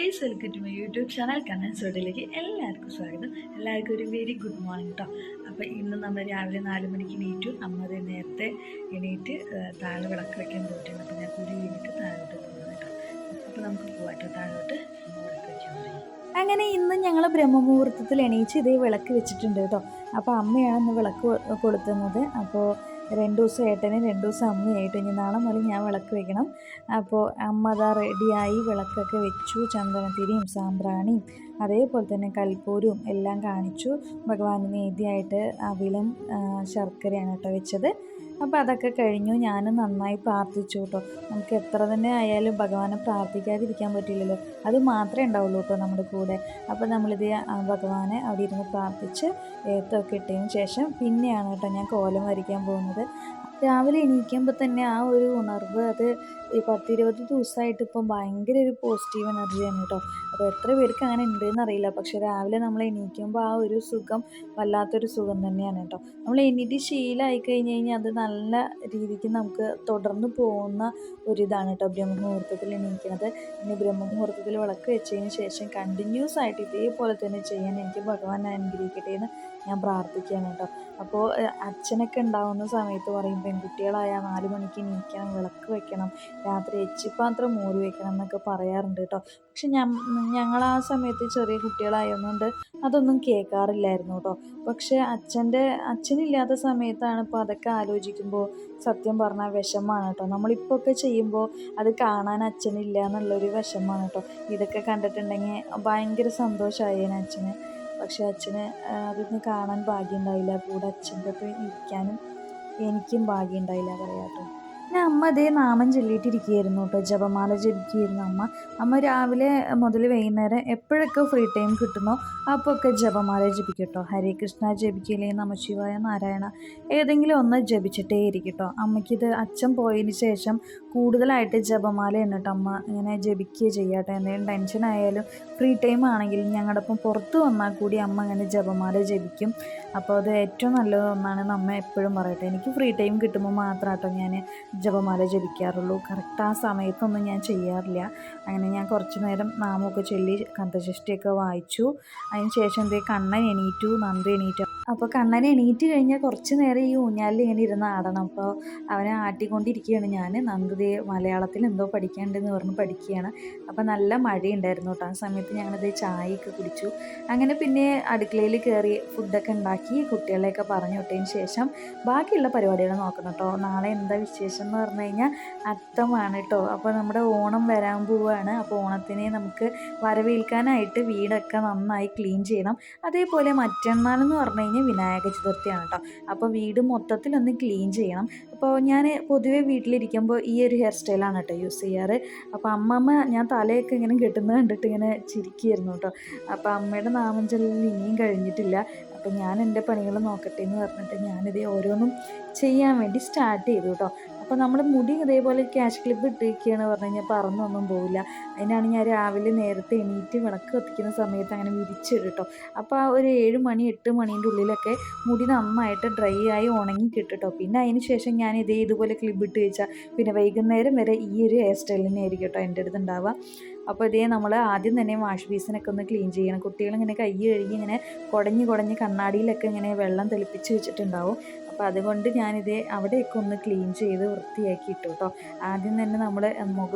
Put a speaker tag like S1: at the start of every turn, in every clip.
S1: Guys, welcome to my YouTube channel കണ്ണൻസോട്ടിലേക്ക് എല്ലാവർക്കും സ്വാഗതം. എല്ലാവർക്കും ഒരു വെരി ഗുഡ് മോർണിംഗ് കേട്ടോ. അപ്പോൾ ഇന്ന് നമ്മൾ രാവിലെ 4 മണിക്ക് എണീറ്റു. അമ്മ നേരത്തെ എണീറ്റ് താഴെ വിളക്ക് വയ്ക്കാൻ പോയിട്ടുണ്ട്. അപ്പോൾ ഞാൻ കുടി കഴിഞ്ഞിട്ട് താഴോട്ട് പോകുന്നത് കേട്ടോ. അപ്പോൾ നമുക്ക് പോകാട്ടോ, താഴോട്ട് വിളക്ക് വയ്ക്കാൻ പറയും. അങ്ങനെ ഇന്ന് ഞങ്ങൾ ബ്രഹ്മമുഹൂർത്തത്തിൽ എണീച്ച് ഇതേ വിളക്ക് വെച്ചിട്ടുണ്ട് കേട്ടോ. അപ്പോൾ അമ്മയാണ് ഇന്ന് വിളക്ക് കൊളുത്തുന്നത്. അപ്പോൾ 2 ദിവസം ഏട്ടന് 2 ദിവസം അമ്മയായിട്ട് ഇനി നാളെ മുതൽ ഞാൻ വിളക്ക് വെക്കണം. അപ്പോൾ അമ്മ അതാ റെഡിയായി വിളക്കൊക്കെ വെച്ചു. ചന്ദനത്തിരിയും സാമ്പ്രാണിയും അതേപോലെ തന്നെ കൽപ്പൂരവും എല്ലാം കാണിച്ചു. ഭഗവാന് നേദ്യമായിട്ട് അവിലും ശർക്കരയാണ് കേട്ടോ വെച്ചത്. അപ്പോൾ അതൊക്കെ കഴിഞ്ഞു. ഞാൻ നന്നായി പ്രാർത്ഥിച്ചു കേട്ടോ. നമുക്ക് എത്ര തന്നെ ആയാലും ഭഗവാനെ പ്രാർത്ഥിക്കാതിരിക്കാൻ പറ്റില്ലല്ലോ. അത് മാത്രമേ ഉണ്ടാവുള്ളൂ കേട്ടോ നമ്മുടെ കൂടെ. അപ്പോൾ നമ്മളിത് ഭഗവാനെ അവിടെ ഇരുന്ന് പ്രാർത്ഥിച്ച് ഏത്തൊക്കെ ഇട്ടതിന് ശേഷം പിന്നെയാണ് കേട്ടോ ഞാൻ കോലം വരയ്ക്കാൻ പോകുന്നത്. രാവിലെ എണീക്കുമ്പോൾ തന്നെ ആ ഒരു ഉണർവ്, അത് ഈ 10-20 ദിവസമായിട്ട് ഇപ്പം ഭയങ്കര ഒരു പോസിറ്റീവ് എനർജിയാണ് കേട്ടോ. അപ്പോൾ എത്ര പേർക്ക് അങ്ങനെ ഉണ്ടെന്ന് അറിയില്ല, പക്ഷേ രാവിലെ നമ്മൾ എണീക്കുമ്പോൾ ആ ഒരു സുഖം വല്ലാത്തൊരു സുഖം തന്നെയാണ് കേട്ടോ. നമ്മൾ എണീറ്റ് ശീലമായി കഴിഞ്ഞാൽ അത് നല്ല രീതിക്ക് നമുക്ക് തുടർന്ന് പോകുന്ന ഒരിതാണ് കേട്ടോ ബ്രഹ്മമുഹൂർത്തത്തിൽ എണീക്കുന്നത്. ഇനി ബ്രഹ്മമുഹൂർത്തത്തിൽ വിളക്ക് വെച്ചതിന് ശേഷം കണ്ടിന്യൂസ് ആയിട്ട് ഇതേപോലെ തന്നെ ചെയ്യാൻ എനിക്ക് ഭഗവാൻ അനുഗ്രഹിക്കട്ടെ എന്ന് ഞാൻ പ്രാർത്ഥിക്കുകയാണ് കേട്ടോ. അപ്പോൾ അച്ഛനൊക്കെ ഉണ്ടാവുന്ന സമയത്ത് പറയും പെൺകുട്ടികളായ 4 മണിക്ക് എണീക്കണം, വിളക്ക് വെക്കണം, രാത്രി എച്ചിപ്പാത്രം മൂടി വെക്കണം എന്നൊക്കെ പറയാറുണ്ട് കേട്ടോ. പക്ഷെ ഞങ്ങൾ ആ സമയത്ത് ചെറിയ കുട്ടികളായതുകൊണ്ട് അതൊന്നും കേൾക്കാറില്ലായിരുന്നു കേട്ടോ. പക്ഷേ അച്ഛനില്ലാത്ത സമയത്താണ് ഇപ്പോൾ അതൊക്കെ ആലോചിക്കുമ്പോൾ സത്യം പറഞ്ഞാൽ വിഷമമാണ് കേട്ടോ. നമ്മളിപ്പോൾ ഒക്കെ ചെയ്യുമ്പോൾ അത് കാണാൻ അച്ഛനില്ല എന്നുള്ളൊരു വിഷമമാണ് കേട്ടോ. ഇതൊക്കെ കണ്ടിട്ടുണ്ടെങ്കിൽ ഭയങ്കര സന്തോഷമായേനെ അച്ഛന്. പക്ഷെ അച്ഛന് അതൊന്നും കാണാൻ ഭാഗ്യം ഉണ്ടായില്ല. കൂടെ അച്ഛൻ്റെ ഒപ്പം ഇരിക്കാനും എനിക്കും ഭാഗ്യം ഉണ്ടായില്ല പറയാട്ടോ. പിന്നെ അമ്മ അതേ നാമം ചൊല്ലിയിട്ടിരിക്കുകയായിരുന്നു കേട്ടോ. ജപമാല ജപിക്കുകയായിരുന്നു അമ്മ രാവിലെ മുതൽ വൈകുന്നേരം എപ്പോഴൊക്കെ ഫ്രീ ടൈം കിട്ടുന്നോ അപ്പോൾ ഒക്കെ ജപമാല ജപിക്കും കേട്ടോ. ഹരേ കൃഷ്ണ ജപിക്കില്ലേ, നമശിവായ, നാരായണ ഏതെങ്കിലും ഒന്ന് ജപിച്ചിട്ടേ ഇരിക്കും കേട്ടോ. അമ്മയ്ക്കിത് അച്ഛൻ പോയതിന് ശേഷം കൂടുതലായിട്ട് ജപമാലയാണ് കേട്ടോ അമ്മ ഇങ്ങനെ ജപിക്കുക ചെയ്യാട്ടോ. എന്തെങ്കിലും ടെൻഷൻ ആയാലും ഫ്രീ ടൈം ആണെങ്കിലും ഞങ്ങളുടെ ഒപ്പം പുറത്ത് വന്നാൽ കൂടി അമ്മ അങ്ങനെ ജപമാല ജപിക്കും. അപ്പോൾ അത് ഏറ്റവും നല്ലത് ഒന്നാണെന്ന് അമ്മ എപ്പോഴും പറയട്ടെ. എനിക്ക് ഫ്രീ ടൈം കിട്ടുമ്പോൾ മാത്രം കേട്ടോ ഞാൻ ജപമാല ജപിക്കാറുള്ളൂ. കറക്റ്റ് ആ സമയത്തൊന്നും ഞാൻ ചെയ്യാറില്ല. അങ്ങനെ ഞാൻ കുറച്ച് നേരം നാമമൊക്കെ ചൊല്ലി കന്തശഷ്ടിയൊക്കെ വായിച്ചു. അതിന് ശേഷം കണ്ണൻ എണീറ്റു, നന്ദു എണീറ്റു. അപ്പോൾ കണ്ണൻ എണീറ്റ് കഴിഞ്ഞാൽ കുറച്ച് നേരം ഈ ഊഞ്ഞാലിൽ ഇങ്ങനെ ഇരുന്ന് ആടണം. അപ്പോൾ അവനെ ആട്ടിക്കൊണ്ടിരിക്കുകയാണ് ഞാൻ. നന്ദു മലയാളത്തിൽ എന്തോ പഠിക്കാനുണ്ടെന്ന് പറഞ്ഞ് പഠിക്കുകയാണ്. അപ്പോൾ നല്ല മഴയുണ്ടായിരുന്നു കേട്ടോ. ആ സമയത്ത് ഞങ്ങളിത് ചായയൊക്കെ കുടിച്ചു. അങ്ങനെ പിന്നെ അടുക്കളയിൽ കയറി ഫുഡൊക്കെ ഉണ്ടാക്കി കുട്ടികളെയൊക്കെ പറഞ്ഞു വിട്ടതിന് ശേഷം ബാക്കിയുള്ള പരിപാടികൾ നോക്കണം കേട്ടോ. നാളെ എന്താ വിശേഷം എന്ന് പറഞ്ഞു കഴിഞ്ഞാൽ അത്തമാണ് കേട്ടോ. അപ്പോൾ നമ്മുടെ ഓണം വരാൻ പോവുകയാണ്. അപ്പോൾ ഓണത്തിനെ നമുക്ക് വരവേൽക്കാനായിട്ട് വീടൊക്കെ നന്നായി ക്ലീൻ ചെയ്യണം. അതേപോലെ മറ്റന്നാളെന്ന് പറഞ്ഞു കഴിഞ്ഞാൽ വിനായക ചതുർത്ഥിയാണ് കേട്ടോ. അപ്പോൾ വീട് മൊത്തത്തിലൊന്ന് ക്ലീൻ ചെയ്യണം. അപ്പോൾ ഞാൻ പൊതുവേ വീട്ടിലിരിക്കുമ്പോൾ ഈ ഒരു ഹെയർ സ്റ്റൈലാണ് കേട്ടോ യൂസ് ചെയ്യാറ്. അപ്പോൾ അമ്മമ്മ ഞാൻ തലയൊക്കെ ഇങ്ങനെ കെട്ടുന്നത് കണ്ടിട്ട് ഇങ്ങനെ ചിരിക്കുകയായിരുന്നു കേട്ടോ. അപ്പോൾ അമ്മയുടെ നാമം ചൊല്ലൽ ഇനിയും കഴിഞ്ഞിട്ടില്ല. അപ്പോൾ ഞാൻ എൻ്റെ പണികൾ നോക്കട്ടെ എന്ന് പറഞ്ഞിട്ട് ഞാനിത് ഓരോന്നും ചെയ്യാൻ വേണ്ടി സ്റ്റാർട്ട് ചെയ്തു കേട്ടോ. അപ്പോൾ നമ്മൾ മുടി ഇതേപോലെ ക്യാഷ് ക്ലിപ്പ് ഇട്ടിരിക്കുകയാണ് പറഞ്ഞു കഴിഞ്ഞാൽ പറന്നൊന്നും പോവില്ല. അതിനാണ് ഞാൻ രാവിലെ നേരത്തെ എണീറ്റ് വിളക്ക് കത്തിക്കുന്ന സമയത്ത് അങ്ങനെ വിരിച്ചിടും കേട്ടോ. അപ്പോൾ ആ ഒരു 7 മണി 8 മണീൻ്റെ ഉള്ളിലൊക്കെ മുടി നന്നായിട്ട് ഡ്രൈ ആയി ഉണങ്ങി കിട്ടും. പിന്നെ അതിന് ശേഷം ഞാൻ ഇതുപോലെ ക്ലിപ്പ് ഇട്ട് വെച്ചാൽ പിന്നെ വൈകുന്നേരം വരെ ഈ ഒരു ഹെയർ സ്റ്റൈൽ തന്നെ ആയിരിക്കും കേട്ടോ എൻ്റെ അടുത്ത് ഉണ്ടാവുക. അപ്പോൾ നമ്മൾ ആദ്യം തന്നെ വാഷ് ബേസിനൊക്കെ ഒന്ന് ക്ലീൻ ചെയ്യണം. കുട്ടികളിങ്ങനെ കൈ കഴുകി ഇങ്ങനെ കുടഞ്ഞ് കണ്ണാടിയിലൊക്കെ ഇങ്ങനെ വെള്ളം തെളിപ്പിച്ച് വെച്ചിട്ടുണ്ടാവും. അപ്പോൾ അതുകൊണ്ട് അവിടെയൊക്കെ ഒന്ന് ക്ലീൻ ചെയ്ത് വൃത്തിയാക്കി ഇട്ടു കേട്ടോ. ആദ്യം തന്നെ നമ്മൾ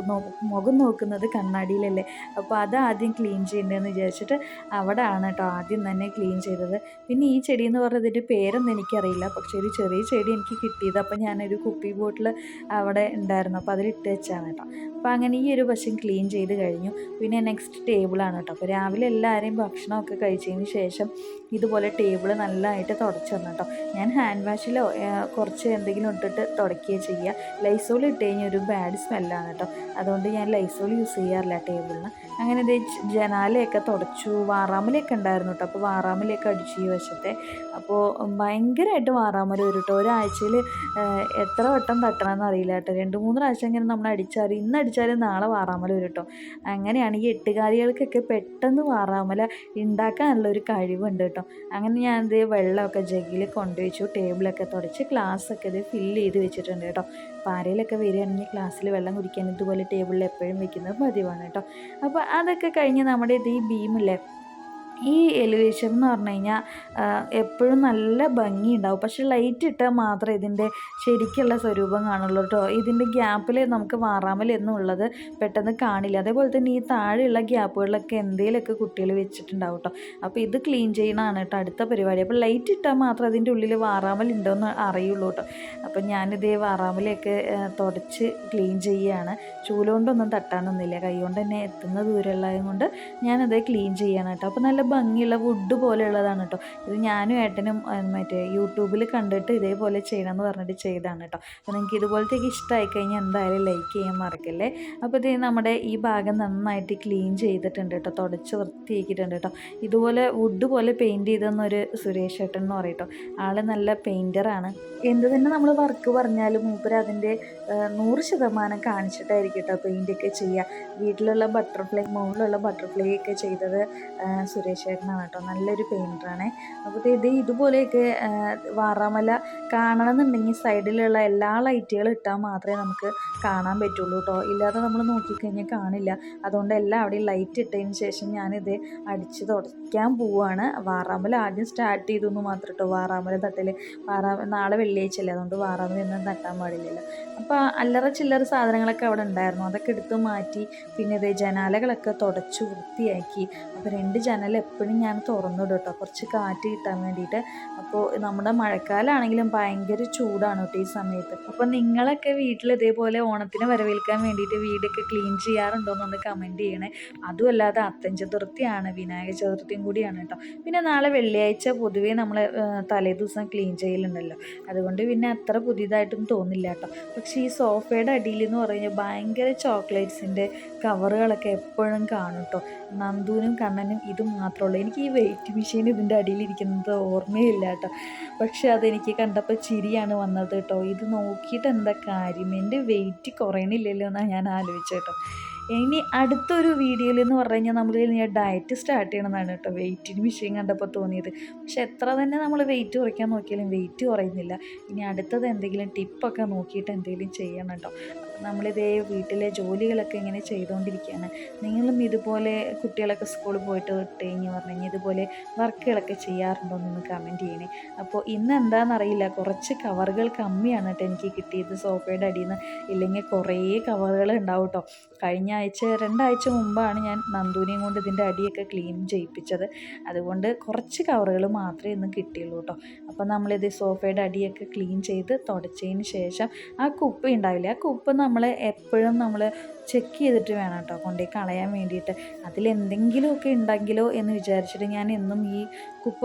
S1: മുഖം നോക്കുന്നത് കണ്ണാടിയിലല്ലേ, അപ്പോൾ അത് ആദ്യം ക്ലീൻ ചെയ്യേണ്ടതെന്ന് വിചാരിച്ചിട്ട് അവിടെ ആണ് കേട്ടോ ആദ്യം തന്നെ ക്ലീൻ ചെയ്തത്. പിന്നെ ഈ ചെടി എന്ന് പറഞ്ഞതിൻ്റെ പേരൊന്നും എനിക്കറിയില്ല, പക്ഷേ ഒരു ചെറിയ ചെടി എനിക്ക് കിട്ടിയത്. അപ്പോൾ ഞാനൊരു കുപ്പി ബോട്ടിൽ അവിടെ ഉണ്ടായിരുന്നു, അപ്പോൾ അതിലിട്ട് വെച്ചാണ് കേട്ടോ. അപ്പോൾ അങ്ങനെ ഈ ഒരു വശം ക്ലീൻ ചെയ്ത് കഴിഞ്ഞു. പിന്നെ നെക്സ്റ്റ് ടേബിളാണ് കേട്ടോ. അപ്പോൾ രാവിലെ എല്ലാവരെയും ഭക്ഷണമൊക്കെ കഴിച്ചതിന് ശേഷം ഇതുപോലെ ടേബിൾ നല്ലതായിട്ട് തുടച്ചിടണം കേട്ടോ. ഞാൻ ഹാൻഡ് വാഷിലോ കുറച്ച് എന്തെങ്കിലും ഇട്ടിട്ട് തുടയ്ക്കുകയോ ചെയ്യുക. ലൈസോൾ ഇട്ട് കഴിഞ്ഞാൽ ഒരു ബാഡ് സ്മെല്ലാണ് കേട്ടോ. അതുകൊണ്ട് ഞാൻ ലൈസോൾ യൂസ് ചെയ്യാറില്ല ടേബിളിന്. അങ്ങനെ ജനാലയൊക്കെ തുടച്ചു. വാറാമലയൊക്കെ ഉണ്ടായിരുന്നു കേട്ടോ. അപ്പോൾ വാറാമലയൊക്കെ അടിച്ചു ഈ വശത്തെ. അപ്പോൾ ഭയങ്കരമായിട്ട് വാറാമല വരും കേട്ടോ. ഒരാഴ്ചയിൽ എത്ര വട്ടം തട്ടണമെന്ന് അറിയില്ല കേട്ടോ. 2-3 പ്രാവശ്യം ഇങ്ങനെ നമ്മൾ അടിച്ചാൽ ഇന്ന് അടിച്ചാലും നാളെ വാറാമല വരും കേട്ടോ. അങ്ങനെയാണ് ഈ 8 കാലികൾക്കൊക്കെ പെട്ടെന്ന് വാറാമല ഉണ്ടാക്കാനുള്ള ഒരു കഴിവുണ്ട് കേട്ടോ. കേട്ടോ. അങ്ങനെ ഞാനിത് വെള്ളമൊക്കെ ജഗ്ഗിൽ കൊണ്ടുവച്ചു, ടേബിളൊക്കെ തുടച്ച് ഗ്ലാസ്സൊക്കെ ഇത് ഫില്ല് ചെയ്ത് വെച്ചിട്ടുണ്ട് കേട്ടോ. അപ്പോൾ ആരെങ്കിലൊക്കെ വരികയാണെങ്കിൽ ഗ്ലാസ്സിൽ വെള്ളം കുടിക്കാൻ ഇതുപോലെ ടേബിളിൽ എപ്പോഴും വെക്കുന്നത് പതിവാണ് കേട്ടോ. അപ്പോൾ അതൊക്കെ കഴിഞ്ഞ് നമ്മുടെ ഇത് ഈ ബീമില്ലേ, ഈ എലിവേഷൻ എന്ന് പറഞ്ഞു കഴിഞ്ഞാൽ എപ്പോഴും നല്ല ഭംഗിയുണ്ടാവും. പക്ഷേ ലൈറ്റ് ഇട്ടാൽ മാത്രമേ ഇതിൻ്റെ ശരിക്കുള്ള സ്വരൂപം കാണുള്ളൂ കേട്ടോ. ഇതിൻ്റെ ഗ്യാപ്പിൽ നമുക്ക് വാറാമൽ എന്നുള്ളത് പെട്ടെന്ന് കാണില്ല. അതേപോലെ തന്നെ ഈ താഴെയുള്ള ഗ്യാപ്പുകളിലൊക്കെ എന്തെങ്കിലുമൊക്കെ കുട്ടികൾ വെച്ചിട്ടുണ്ടാവും കേട്ടോ. അപ്പോൾ ഇത് ക്ലീൻ ചെയ്യണമാണ് കേട്ടോ അടുത്ത പരിപാടി. അപ്പോൾ ലൈറ്റ് ഇട്ടാൽ മാത്രം അതിൻ്റെ ഉള്ളിൽ വാറാമൽ ഉണ്ടോയെന്ന് അറിയുള്ളൂ കേട്ടോ. അപ്പോൾ ഞാനിതേ വാറാമലൊക്കെ തുടച്ച് ക്ലീൻ ചെയ്യുകയാണ്. ചൂലുകൊണ്ടൊന്നും തട്ടാനൊന്നുമില്ല, കൈ കൊണ്ട് തന്നെ എത്തുന്ന ദൂരമുള്ളത് കൊണ്ട് ഞാനത് ക്ലീൻ ചെയ്യണം കേട്ടോ. അപ്പോൾ നല്ല ഭംഗിയുള്ള വുഡ് പോലെയുള്ളതാണ് കേട്ടോ. ഇത് ഞാനും ഏട്ടനും മറ്റേ യൂട്യൂബിൽ കണ്ടിട്ട് ഇതേപോലെ ചെയ്യണമെന്ന് പറഞ്ഞിട്ട് ചെയ്തതാണ് കേട്ടോ. അപ്പോൾ നിങ്ങൾക്ക് ഇതുപോലത്തേക്ക് ഇഷ്ടമായി കഴിഞ്ഞാൽ എന്തായാലും ലൈക്ക് ചെയ്യാൻ മറക്കല്ലേ. അപ്പോൾ ഇത് നമ്മുടെ ഈ ഭാഗം നന്നായിട്ട് ക്ലീൻ ചെയ്തിട്ടുണ്ട് കേട്ടോ, തുടച്ച് വൃത്തിയാക്കിയിട്ടുണ്ട് കേട്ടോ. ഇതുപോലെ വുഡ് പോലെ പെയിൻറ്റ് ചെയ്തെന്നൊരു സുരേഷ് ഏട്ടൻ എന്ന് പറയും കേട്ടോ. ആൾ നല്ല പെയിൻറ്ററാണ്. എന്ത് തന്നെ നമ്മൾ വർക്ക് പറഞ്ഞാലും മൂപ്പര് അതിൻ്റെ 100% കാണിച്ചിട്ടായിരിക്കും കേട്ടോ പെയിൻ്റൊക്കെ ചെയ്യുക. വീട്ടിലുള്ള ബട്ടർഫ്ലൈ, മുകളിലുള്ള ബട്ടർഫ്ലൈ ഒക്കെ ചെയ്തത് സുരേഷ് ചേട്ടനാണ് കേട്ടോ. നല്ലൊരു പെയിൻറ്ററാണ്. അപ്പോൾ ഇത് ഇതുപോലെയൊക്കെ വാറാമല കാണണമെന്നുണ്ടെങ്കിൽ സൈഡിലുള്ള എല്ലാ ലൈറ്റുകളും ഇട്ടാൽ മാത്രമേ നമുക്ക് കാണാൻ പറ്റുള്ളൂ കേട്ടോ. ഇല്ലാതെ നമ്മൾ നോക്കിക്കഴിഞ്ഞാൽ കാണില്ല. അതുകൊണ്ട് അവിടെയും ലൈറ്റ് ഇട്ടതിന് ശേഷം ഞാനിത് അടിച്ച് തുടയ്ക്കാൻ പോവുകയാണ്. വാറാമല ആദ്യം സ്റ്റാർട്ട് ചെയ്തു എന്ന് മാത്രം കേട്ടോ. വാറാമല തട്ടൽ നാളെ വെള്ളിയാഴ്ചയല്ലേ, അതുകൊണ്ട് വാറാമല ഒന്നും തട്ടാൻ പാടില്ലല്ലോ. അപ്പോൾ അല്ലറ ചില്ലറ സാധനങ്ങളൊക്കെ അവിടെ ഉണ്ടായിരുന്നു, അതൊക്കെ എടുത്ത് മാറ്റി. പിന്നെ ഇത് ജനാലകളൊക്കെ തുടച്ച് വൃത്തിയാക്കി. അപ്പോൾ 2 ജനൽ എപ്പോഴും ഞാൻ തുറന്നിടും കേട്ടോ, കുറച്ച് കാറ്റ് കിട്ടാൻ വേണ്ടിയിട്ട്. അപ്പോൾ നമ്മുടെ മഴക്കാലമാണെങ്കിലും ഭയങ്കര ചൂടാണ് കേട്ടോ ഈ സമയത്ത്. അപ്പോൾ നിങ്ങളൊക്കെ വീട്ടിൽ ഇതേപോലെ ഓണത്തിന് വരവേൽക്കാൻ വേണ്ടിയിട്ട് വീടൊക്കെ ക്ലീൻ ചെയ്യാറുണ്ടോയെന്നൊന്ന് കമൻറ്റ് ചെയ്യണേ. അതുമല്ലാതെ അത്തം ചതുർത്ഥിയാണ്, വിനായക ചതുർത്ഥിയും കൂടിയാണ് കേട്ടോ. പിന്നെ നാളെ വെള്ളിയാഴ്ച പൊതുവേ നമ്മൾ തലേ ദിവസം ക്ലീൻ ചെയ്യലുണ്ടല്ലോ, അതുകൊണ്ട് പിന്നെ അത്ര പുതിയതായിട്ടൊന്നും തോന്നില്ല കേട്ടോ. പക്ഷേ ഈ സോഫയുടെ അടിയിൽ എന്ന് പറഞ്ഞാൽ ഭയങ്കര ചോക്ലേറ്റ്സിൻ്റെ കവറുകളൊക്കെ എപ്പോഴും കാണും കേട്ടോ. നന്ദുവിനും കണ്ണനും ഇത് മാത്രമേ ഉള്ളൂ. എനിക്ക് ഈ വെയിറ്റ് മെഷീൻ ഇതിൻ്റെ അടിയിലിരിക്കുന്നത് ഓർമ്മയില്ല കേട്ടോ. പക്ഷെ അതെനിക്ക് കണ്ടപ്പോൾ ചിരിയാണ് വന്നത് കേട്ടോ. ഇത് നോക്കിയിട്ട് എന്താ കാര്യം, എൻ്റെ വെയിറ്റ് കുറയണില്ലല്ലോ എന്നാണ് ഞാൻ ആലോചിച്ചത് കേട്ടോ. ഇനി അടുത്തൊരു വീഡിയോയിൽ എന്ന് പറഞ്ഞു കഴിഞ്ഞാൽ നമ്മൾ ഡയറ്റ് സ്റ്റാർട്ട് ചെയ്യണമെന്നാണ് കേട്ടോ വെയിറ്റിന് മെഷീൻ കണ്ടപ്പോൾ തോന്നിയത്. പക്ഷെ എത്ര തന്നെ നമ്മൾ വെയിറ്റ് കുറയ്ക്കാൻ നോക്കിയാലും വെയിറ്റ് കുറയുന്നില്ല. ഇനി അടുത്തത് എന്തെങ്കിലും ടിപ്പൊക്കെ നോക്കിയിട്ട് എന്തെങ്കിലും ചെയ്യണം കേട്ടോ. നമ്മളിതേ വീട്ടിലെ ജോലികളൊക്കെ ഇങ്ങനെ ചെയ്തുകൊണ്ടിരിക്കുകയാണ്. നിങ്ങളും ഇതുപോലെ കുട്ടികളൊക്കെ സ്കൂളിൽ പോയിട്ട് വിട്ട് കഴിഞ്ഞ് പറഞ്ഞു കഴിഞ്ഞാൽ ഇതുപോലെ വർക്കുകളൊക്കെ ചെയ്യാറുണ്ടോ എന്നൊന്ന് കമൻറ്റ് ചെയ്യണേ. അപ്പോൾ ഇന്ന് എന്താണെന്നറിയില്ല, കുറച്ച് കവറുകൾ കമ്മിയാണ് കേട്ടോ എനിക്ക് കിട്ടിയത് സോഫയുടെ അടിയിൽ നിന്ന്. ഇല്ലെങ്കിൽ കുറേ കവറുകൾ ഉണ്ടാവും കേട്ടോ. കഴിഞ്ഞ 2 ആഴ്ച മുമ്പാണ് ഞാൻ നന്ദുവിനെയും കൊണ്ട് ഇതിൻ്റെ അടിയൊക്കെ ക്ലീൻ ചെയ്യിപ്പിച്ചത്. അതുകൊണ്ട് കുറച്ച് കവറുകൾ മാത്രമേ ഇന്ന് കിട്ടിയുള്ളൂ കേട്ടോ. അപ്പോൾ നമ്മളിത് സോഫയുടെ അടിയൊക്കെ ക്ലീൻ ചെയ്ത് തുടച്ചതിന് ശേഷം ആ കുപ്പ ഉണ്ടാവില്ല, ആ കുപ്പ നമ്മൾ എപ്പോഴും നമ്മൾ ചെക്ക് ചെയ്തിട്ട് വേണം കേട്ടോ കൊണ്ടുപോയി കളയാൻ വേണ്ടിയിട്ട്. അതിലെന്തെങ്കിലുമൊക്കെ ഉണ്ടെങ്കിലോ എന്ന് വിചാരിച്ചിട്ട് ഞാൻ എന്നും ഈ കുപ്പ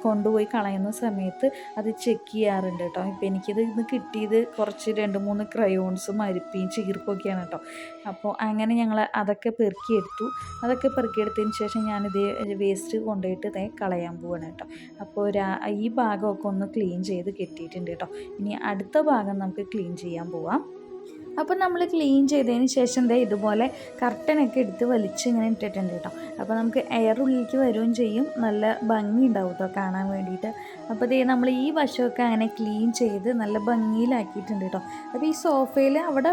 S1: കൊണ്ടുപോയി കളയുന്ന സമയത്ത് അത് ചെക്ക് ചെയ്യാറുണ്ട് കേട്ടോ. ഇപ്പോൾ എനിക്കിത് ഇന്ന് കിട്ടിയത് കുറച്ച് 2-3 ക്രയോൺസും അരിപ്പയും ചീർപ്പൊക്കെയാണ് കേട്ടോ. അപ്പോൾ അങ്ങനെ ഞങ്ങൾ അതൊക്കെ പെറുക്കിയെടുത്തു. അതൊക്കെ പെറുക്കിയെടുത്തതിന് ശേഷം ഞാനിത് വേസ്റ്റ് കൊണ്ടുപോയിട്ട് കളയാൻ പോവാണ് കേട്ടോ. അപ്പോൾ ഈ ഭാഗമൊക്കെ ഒന്ന് ക്ലീൻ ചെയ്ത് കെട്ടിയിട്ടുണ്ട് കേട്ടോ. ഇനി അടുത്ത ഭാഗം നമുക്ക് ക്ലീൻ ചെയ്യാൻ പോവാം. അപ്പോൾ നമ്മൾ ക്ലീൻ ചെയ്തതിന് ശേഷം ഇതുപോലെ കർട്ടനൊക്കെ എടുത്ത് വലിച്ച് ഇങ്ങനെ ഇട്ടിട്ടുണ്ട് കേട്ടോ. അപ്പോൾ നമുക്ക് എയർ ഉള്ളിലേക്ക് വരികയും ചെയ്യും, നല്ല ഭംഗി ഉണ്ടാവും കേട്ടോ കാണാൻ വേണ്ടിയിട്ട്. അപ്പോൾ നമ്മൾ ഈ വശമൊക്കെ അങ്ങനെ ക്ലീൻ ചെയ്ത് നല്ല ഭംഗിയിലാക്കിയിട്ടുണ്ട് കേട്ടോ. അപ്പോൾ ഈ സോഫയിൽ അവിടെ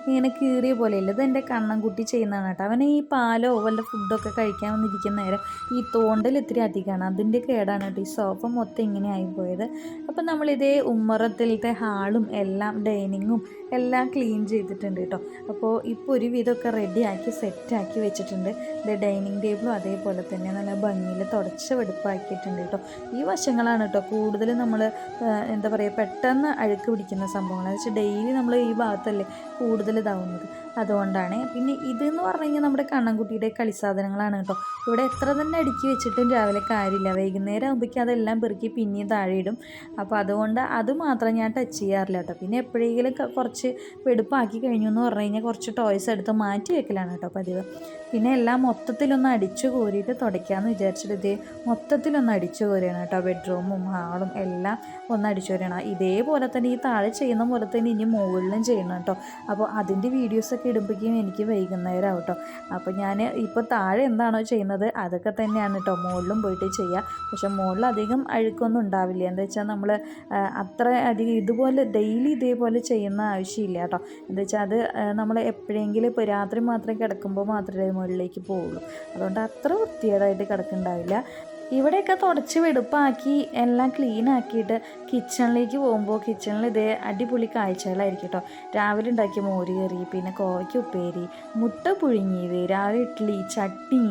S1: ഇങ്ങനെ കീറിയ പോലെയില്ല, ഇത് എൻ്റെ കണ്ണൻകുട്ടി ചെയ്യുന്നതാണ് കേട്ടോ. അവനെ ഈ പാലോ വല്ല ഫുഡൊക്കെ കഴിക്കാൻ വന്നിരിക്കുന്ന നേരം ഈ തോണ്ടൽ ഇത്തിരി അധികമാണ്, അതിൻ്റെ കേടാണ് കേട്ടോ ഈ സോഫ മൊത്തം ഇങ്ങനെ ആയിപ്പോയത്. അപ്പോൾ നമ്മളിതേ ഉമ്മറത്തിലത്തെ ഹാളും എല്ലാം ഡൈനിങ്ങും എല്ലാം ക്ലീൻ ചെയ്തിട്ടുണ്ട് കേട്ടോ. അപ്പോൾ ഇപ്പോൾ ഒരു വിധമൊക്കെ റെഡിയാക്കി സെറ്റാക്കി വെച്ചിട്ടുണ്ട്. ഇത് ഡൈനിങ് ടേബിളും അതേപോലെ തന്നെ നല്ല ഭംഗിയിൽ തുടച്ച വെടുപ്പാക്കിയിട്ടുണ്ട് കേട്ടോ. ഈ വശങ്ങളാണ് കേട്ടോ കൂടുതൽ നമ്മൾ എന്താ പറയുക പെട്ടെന്ന് അഴുക്ക് പിടിക്കുന്ന സംഭവങ്ങൾ. എന്ന് വെച്ചാൽ ഡെയിലി നമ്മൾ ഈ ഭാഗത്തല്ലേ കൂടുതൽ ഇതാവുന്നത്, അതുകൊണ്ടാണ്. പിന്നെ ഇതെന്ന് പറഞ്ഞു കഴിഞ്ഞാൽ നമ്മുടെ കണ്ണൻകുട്ടിയുടെ കളിസാധനങ്ങളാണ് കേട്ടോ. ഇവിടെ എത്ര തന്നെ അടുക്കി വെച്ചിട്ടും രാവിലെ കാര്യമില്ല, വൈകുന്നേരം ആകുമ്പോഴേക്കും അതെല്ലാം പെറുക്കി പിന്നെയും താഴെ ഇടും. അപ്പോൾ അതുകൊണ്ട് അത് മാത്രം ഞാൻ ടച്ച് ചെയ്യാറില്ല കേട്ടോ. പിന്നെ എപ്പോഴെങ്കിലും കുറച്ച് കുറച്ച് വെടുപ്പാക്കി കഴിഞ്ഞു എന്ന് പറഞ്ഞു കഴിഞ്ഞാൽ കുറച്ച് ടോയ്സ് എടുത്ത് മാറ്റി വെക്കലാണ് കേട്ടോ പതിവ്. പിന്നെ എല്ലാം മൊത്തത്തിലൊന്ന് അടിച്ചു കോരിയിട്ട് തുടയ്ക്കാമെന്ന് വിചാരിച്ചിട്ട് ഇതേ മൊത്തത്തിലൊന്ന് അടിച്ചു കോരിയാണ് കേട്ടോ. ബെഡ്റൂമും ഹാളും എല്ലാം ഒന്ന് അടിച്ചു കോരിയാണ്. ഇതേപോലെ തന്നെ ഈ താഴെ ചെയ്യുന്ന പോലെ തന്നെ ഇനി മുകളിലും ചെയ്യണം കേട്ടോ. അപ്പോൾ അതിൻ്റെ വീഡിയോസൊക്കെ ഇടുമ്പോഴേക്കും എനിക്ക് വൈകുന്നേരം ആവും കേട്ടോ. അപ്പോൾ ഞാൻ ഇപ്പോൾ താഴെ എന്താണോ ചെയ്യുന്നത് അതൊക്കെ തന്നെയാണ് കേട്ടോ മുകളിലും പോയിട്ട് ചെയ്യുക. പക്ഷെ മുകളിൽ അധികം അഴുക്കൊന്നും ഉണ്ടാവില്ല. എന്താ വെച്ചാൽ നമ്മൾ അത്ര അധികം ഇതുപോലെ ഡെയിലി ഇതേപോലെ ചെയ്യുന്ന ആവശ്യമില്ല കേട്ടോ. എന്താ വെച്ചാൽ അത് നമ്മൾ എപ്പോഴെങ്കിലും ഇപ്പോൾ രാത്രി മാത്രം കിടക്കുമ്പോൾ മാത്രമേ മുകളിലേക്ക് പോവുള്ളൂ. അതുകൊണ്ട് അത്ര വൃത്തികേടായിട്ട് കിടക്കുന്നുണ്ടാവില്ല. ഇവിടെയൊക്കെ തുടച്ച് വെടുപ്പാക്കി എല്ലാം ക്ലീൻ ആക്കിയിട്ട് കിച്ചണിലേക്ക് പോകുമ്പോൾ കിച്ചണിൽ ഇതേ അടിപൊളി കാഴ്ചകളായിരിക്കും കേട്ടോ. രാവിലെ ഉണ്ടാക്കിയ മോര് കറി, പിന്നെ കോവയ്ക്ക് ഉപ്പേരി, മുട്ട പുഴുങ്ങിയത്, രാവിലെ ഇഡ്ഡലി, ചട്നി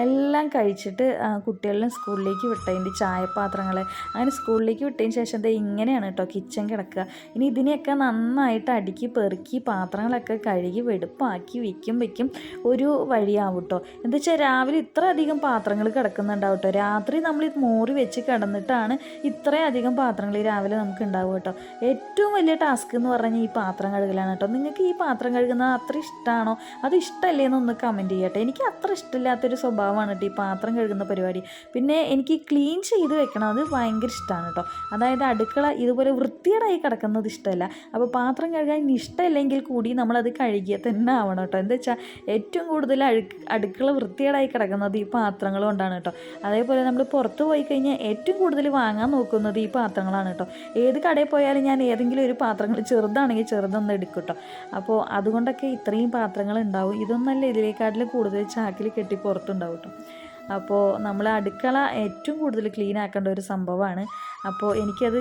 S1: എല്ലാം കഴിച്ചിട്ട് കുട്ടികളെ സ്കൂളിലേക്ക് വിട്ടതിൻ്റെ ചായപാത്രങ്ങൾ അങ്ങനെ സ്കൂളിലേക്ക് വിട്ടതിന് ശേഷം ഇങ്ങനെയാണ് കേട്ടോ കിച്ചൺ കിടക്കുക. ഇനി ഇതിനെയൊക്കെ നന്നായിട്ട് അടുക്കി പെറുക്കി പാത്രങ്ങളൊക്കെ കഴുകി വെടുപ്പാക്കി വയ്ക്കും ഒരു വഴിയാവും കേട്ടോ. എന്താ വെച്ചാൽ രാവിലെ ഇത്ര അധികം പാത്രങ്ങൾ കിടക്കുന്നുണ്ടാവും കേട്ടോ. രാത്രി നമ്മൾ ഇത് മോറി വെച്ച് കിടന്നിട്ടാണ് ഇത്രയധികം പാത്രങ്ങൾ രാവിലെ നമുക്ക് ഉണ്ടാവും കേട്ടോ. ഏറ്റവും വലിയ ടാസ്ക് എന്ന് പറഞ്ഞാൽ ഈ പാത്രം കഴുകലാണ് കേട്ടോ. നിങ്ങൾക്ക് ഈ പാത്രം കഴുകുന്നത് അത്ര ഇഷ്ടമാണോ അത് ഇഷ്ടമല്ലേ എന്നൊന്ന് കമൻറ്റ് ചെയ്യട്ടെ. എനിക്ക് അത്ര ഇഷ്ടമില്ലാത്തൊരു സ്വഭാവമാണ് കേട്ടോ ഈ പാത്രം കഴുകുന്ന പരിപാടി. പിന്നെ എനിക്ക് ക്ലീൻ ചെയ്ത് വെക്കണം അത് ഭയങ്കര ഇഷ്ടമാണ് കേട്ടോ. അതായത് അടുക്കള ഇതുപോലെ വൃത്തികേടായി കിടക്കുന്നത് ഇഷ്ടമല്ല. അപ്പോൾ പാത്രം കഴുകാൻ ഇഷ്ടമില്ലെങ്കിൽ കൂടി നമ്മളത് കഴുകിയാൽ തന്നെ ആവണം കേട്ടോ. എന്താ വെച്ചാൽ ഏറ്റവും കൂടുതൽ അടുക്കള വൃത്തികേടായി കിടക്കുന്നത് ഈ പാത്രങ്ങൾ കൊണ്ടാണ് കേട്ടോ. അതേപോലെ നമ്മൾ പുറത്ത് പോയി കഴിഞ്ഞാൽ ഏറ്റവും കൂടുതൽ വാങ്ങാൻ നോക്കുന്നത് ഈ പാത്രങ്ങളാണ് കേട്ടോ. ഏത് കടയിൽ പോയാലും ഞാൻ ഏതെങ്കിലും ഒരു പാത്രങ്ങൾ ചെറുതാണെങ്കിൽ ചെറുതൊന്നും എടുക്കും കേട്ടോ. അപ്പോൾ അതുകൊണ്ടൊക്കെ ഇത്രയും പാത്രങ്ങൾ ഉണ്ടാവും. ഇതൊന്നല്ല ഇതിലേക്കാട്ടിൽ കൂടുതൽ ചാക്കിൽ കെട്ടി പുറത്തുണ്ടാവും കേട്ടോ. അപ്പോൾ നമ്മൾ അടുക്കള ഏറ്റവും കൂടുതൽ ക്ലീൻ ആക്കേണ്ട ഒരു സംഭവമാണ്. അപ്പോൾ എനിക്കത്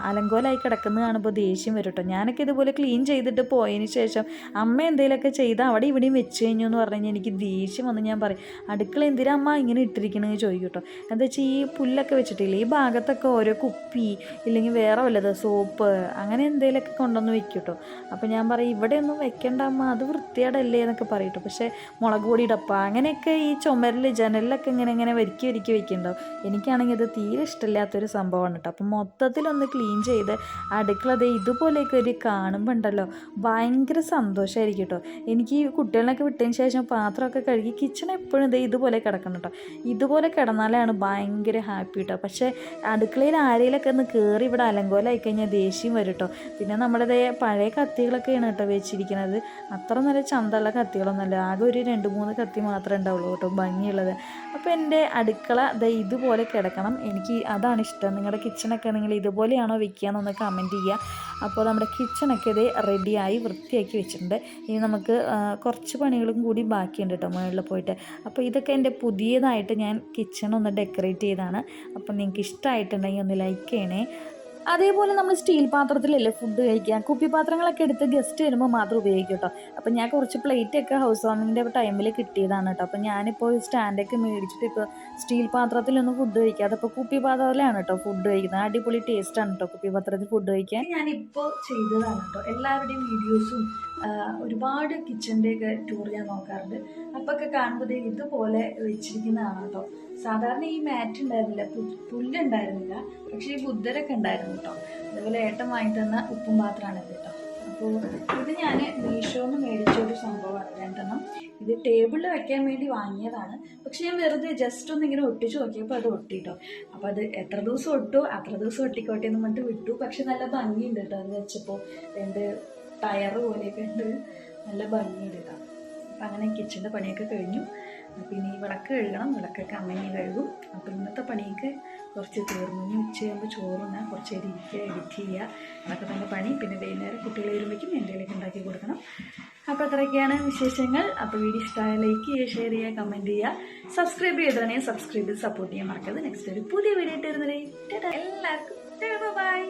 S1: അലങ്കോലമായി കിടക്കുന്നത് കാണുമ്പോൾ ദേഷ്യം വരും കേട്ടോ. ഞാനൊക്കെ ഇതുപോലെ ക്ലീൻ ചെയ്തിട്ട് പോയതിന് ശേഷം അമ്മ എന്തെങ്കിലുമൊക്കെ ചെയ്താൽ അവിടെ ഇവിടെയും വെച്ച് കഴിഞ്ഞു എന്ന് പറഞ്ഞു കഴിഞ്ഞാൽ എനിക്ക് ദേഷ്യം വന്ന് ഞാൻ പറയും അടുക്കള എന്തിനാ അമ്മ ഇങ്ങനെ ഇട്ടിരിക്കണമെന്ന് ചോദിക്കും കേട്ടോ. എന്താ വെച്ചാൽ ഈ പുല്ലൊക്കെ വെച്ചിട്ടില്ലേ ഈ ഭാഗത്തൊക്കെ ഓരോ കുപ്പി ഇല്ലെങ്കിൽ വേറെ വല്ലത് സോപ്പ് അങ്ങനെ എന്തെങ്കിലുമൊക്കെ കൊണ്ടുവന്ന് വെക്കും കേട്ടോ. അപ്പോൾ ഞാൻ പറയും ഇവിടെ ഒന്നും വെക്കേണ്ട അമ്മ അത് വൃത്തിയാടല്ലേ എന്നൊക്കെ പറയും കേട്ടോ. പക്ഷേ മുളക് പൊടി ഡപ്പ അങ്ങനെയൊക്കെ ഈ ചുമരിൽ ജനലിലൊക്കെ ഇങ്ങനെ വരിക്കി വെക്കുന്നുണ്ടാവും. എനിക്കാണെങ്കിൽ ഇത് തീരെ ഇഷ്ടമില്ലാത്തൊരു സംഭവമാണ് കേട്ടോ. അപ്പം മൊത്തത്തിലൊന്ന് ക്ലീൻ ചെയ്ത് അടുക്കള ഇതുപോലെയൊക്കെ ഒരു കാണുമ്പോൾ ഉണ്ടല്ലോ ഭയങ്കര സന്തോഷമായിരിക്കും കേട്ടോ. എനിക്ക് ഈ കുട്ടികളൊക്കെ വിട്ടതിന് ശേഷം പാത്രമൊക്കെ കഴുകി കിച്ചൺ എപ്പോഴും ഇതുപോലെ കിടക്കണം കേട്ടോ. ഇതുപോലെ കിടന്നാലാണ് ഭയങ്കര ഹാപ്പി കേട്ടോ. പക്ഷേ അടുക്കളയിൽ ആരെയിലൊക്കെ ഒന്ന് കയറി ഇവിടെ അലങ്കോലമായി കഴിഞ്ഞാൽ ദേഷ്യം വരും കേട്ടോ. പിന്നെ നമ്മുടെ പഴയ കത്തികളൊക്കെയാണ് കേട്ടോ വെച്ചിരിക്കുന്നത്. അത്ര നല്ല ചന്തമുള്ള കത്തികളൊന്നുമല്ല. ആകെ ഒരു 2-3 കത്തി മാത്രമേ ഉണ്ടാവുള്ളൂ കേട്ടോ ഭംഗിയുള്ളത്. അപ്പോൾ എൻ്റെ അടുക്കള ഇതുപോലെ കിടക്കണം. എനിക്ക് അതാണ് ഇഷ്ടം. നിങ്ങളുടെ കിച്ചണൊക്കെ നിങ്ങൾ ഇതുപോലെയാണോ വെക്കുകയെന്നൊന്ന് കമൻറ്റ് ചെയ്യുക. അപ്പോൾ നമ്മുടെ കിച്ചണൊക്കെ റെഡിയായി വൃത്തിയാക്കി വെച്ചിട്ടുണ്ട്. ഇനി നമുക്ക് കുറച്ച് പണികളും കൂടി ബാക്കിയുണ്ട് കേട്ടോ മുകളിൽ പോയിട്ട്. അപ്പോൾ ഇതൊക്കെ എൻ്റെ പുതിയതായിട്ട് ഞാൻ കിച്ചൺ ഒന്ന് ഡെക്കറേറ്റ് ചെയ്തതാണ്. അപ്പോൾ നിങ്ങൾക്ക് ഇഷ്ടമായിട്ടുണ്ടെങ്കിൽ ഒന്ന് ലൈക്ക് ചെയ്യണേ. അതേപോലെ നമ്മൾ സ്റ്റീൽ പാത്രത്തിലല്ലേ ഫുഡ് കഴിക്കുക. കുപ്പിപ്പാത്രങ്ങളൊക്കെ എടുത്ത് ഗസ്റ്റ് വരുമ്പോൾ മാത്രം ഉപയോഗിക്കും കേട്ടോ. അപ്പം ഞാൻ കുറച്ച് പ്ലേറ്റൊക്കെ ഹൗസ് വാമിങ്ങിൻ്റെ ടൈമിൽ കിട്ടിയതാണ് കേട്ടോ. അപ്പം ഞാനിപ്പോൾ സ്റ്റാൻഡൊക്കെ മേടിച്ചിട്ട് ഇപ്പോൾ സ്റ്റീൽ പാത്രത്തിലൊന്നും ഫുഡ് കഴിക്കാതെ ഇപ്പോൾ കുപ്പിപ്പാത്രത്തിലാണ് കേട്ടോ ഫുഡ് കഴിക്കുന്നത്. അടിപൊളി ടേസ്റ്റാണ് കേട്ടോ കുപ്പിപ്പാത്രത്തിൽ ഫുഡ് കഴിക്കാൻ. ഞാനിപ്പോൾ ചെയ്തതാണ് കേട്ടോ. എല്ലാവരുടെയും വീഡിയോസും ഒരുപാട് കിച്ചൻ്റെയൊക്കെ ടൂർ ഞാൻ നോക്കാറുണ്ട്. അപ്പോൾ ഒക്കെ കാണുമ്പോൾ ഇതുപോലെ വെച്ചിരിക്കുന്നതാണ് കേട്ടോ. സാധാരണ ഈ മാറ്റ് ഉണ്ടായിരുന്നില്ല, പുല്ലുണ്ടായിരുന്നില്ല, പക്ഷേ ഈ ബുദ്ധരൊക്കെ ഉണ്ടായിരുന്നു കേട്ടോ. അതുപോലെ ഏട്ടൻ വാങ്ങി തന്ന ഉപ്പും പാത്രമാണ് ഇത് കേട്ടോ. അപ്പോൾ ഇത് ഞാൻ മീഷോന്ന് മേടിച്ചൊരു സംഭവമാണ് 2 ഇത് ടേബിളിൽ വെക്കാൻ വേണ്ടി വാങ്ങിയതാണ്. പക്ഷെ ഞാൻ വെറുതെ ജസ്റ്റ് ഒന്ന് ഇങ്ങനെ ഒട്ടിച്ച് നോക്കിയപ്പോൾ അത് ഒട്ടിട്ടോ. അപ്പോൾ അത് എത്ര ദിവസം ഒട്ടു അത്ര ദിവസം ഒട്ടിക്കോട്ടെ എന്ന് പറഞ്ഞിട്ട് വിട്ടു. പക്ഷെ നല്ല ഭംഗിയുണ്ട് കേട്ടോ. അത് വെച്ചപ്പോൾ 2 ടയർ പോലെയൊക്കെ ഉണ്ട്, നല്ല ഭംഗിയുണ്ട് കേട്ടോ. അപ്പം അങ്ങനെ കിച്ചൻ്റെ പണിയൊക്കെ കഴിഞ്ഞു. പിന്നെ ഈ വിളക്ക് കഴുകണം, വിളക്കൊക്കെ അമ്മയെ കഴുകും. അപ്പോൾ ഇന്നത്തെ പണിയൊക്കെ കുറച്ച് തീർന്നു. ഇനി ഉച്ചയാകുമ്പോൾ ചോറുണ്ണാൻ കുറച്ച് എഡിറ്റ് ചെയ്യുക, അതൊക്കെ തന്നെ പണി. പിന്നെ വൈകുന്നേരം കുട്ടികൾ വരുമ്പോഴേക്കും എന്തെങ്കിലുമൊക്കെ ഉണ്ടാക്കി കൊടുക്കണം. അപ്പോൾ അത്രയൊക്കെയാണ് വിശേഷങ്ങൾ. അപ്പോൾ വീഡിയോ ഇഷ്ടമായ ലൈക്ക് ചെയ്യുക, ഷെയർ ചെയ്യുക, കമൻറ്റ് ചെയ്യുക, സബ്സ്ക്രൈബ് ചെയ്താണെങ്കിൽ സബ്സ്ക്രൈബ് ചെയ്ത് സപ്പോർട്ട് ചെയ്യാൻ മറക്കരുത്. നെക്സ്റ്റ് ഒരു പുതിയ വീഡിയോ ഇട്ട് വരുന്നത് എല്ലാവർക്കും ബൈ.